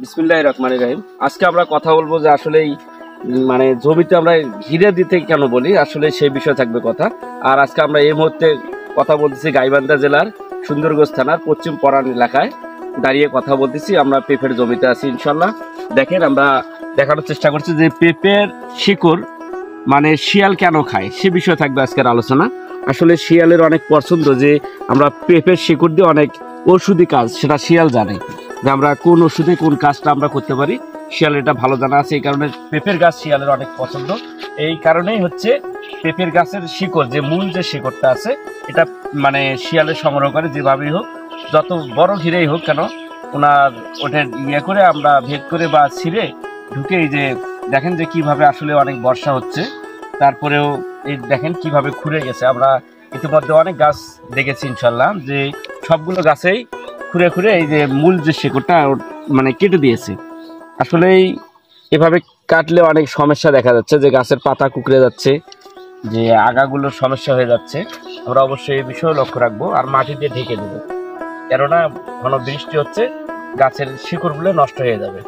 বিসমিল্লাহির রহমানির রহিম। আজকে আমরা কথা বলবো যে আসলে মানে জমিতে আমরা ঘিরে দিতে কেন বলি, আসলে সেই বিষয়ে থাকবে কথা। আর আজকে আমরা এই মুহূর্তে কথা বলতেছি গাইবান্ধা জেলার সুন্দরগঞ্জ থানার পশ্চিম পরান এলাকায় দাঁড়িয়ে কথা বলতেছি। আমরা পেঁপের জমিতে আছি ইনশাল্লাহ। দেখেন, আমরা দেখানোর চেষ্টা করছি যে পেঁপের শিকড় মানে শিয়াল কেন খায় সে বিষয়ে থাকবে আজকের আলোচনা। আসলে শিয়ালের অনেক পছন্দ যে আমরা পেঁপের শিকড় দিয়ে অনেক ঔষধি কাজ, সেটা শিয়াল জানে যে আমরা কোন ওষুধে কোন কাজটা আমরা করতে পারি। শিয়াল এটা ভালো জানা আছে, এই কারণে পেঁপের গাছ শিয়ালের অনেক পছন্দ। এই কারণেই হচ্ছে পেঁপের গাছের শিকড়, যে মূল যে শিকড়টা আছে, এটা মানে শিয়ালের সংগ্রহ করে যেভাবেই হোক, যত বড় ঘিরেই হোক কেন, ওনার ওটা ইয়ে করে আমরা ভেদ করে বা ছিঁড়ে ঢুকে এই যে দেখেন যে কিভাবে আসলে অনেক বর্ষা হচ্ছে, তারপরেও এই দেখেন কিভাবে খুঁড়ে গেছে। আমরা ইতিমধ্যে অনেক গাছ দেখেছি ইনশাল্লাহ, যে সবগুলো গাছেই খুঁড়ে খুঁড়ে এই যে মূল যে শিকড়টা মানে কেটে দিয়েছে। আসলেই এভাবে কাটলে অনেক সমস্যা দেখা যাচ্ছে, যে গাছের পাতা কুকড়ে যাচ্ছে, যে আগাগুলোর সমস্যা হয়ে যাচ্ছে। আমরা অবশ্যই এই বিষয়ে লক্ষ্য রাখবো আর মাটি দিয়ে ঢেকে দেবো, কেননা ঘন বৃষ্টি হচ্ছে, গাছের শিকড়গুলো নষ্ট হয়ে যাবে।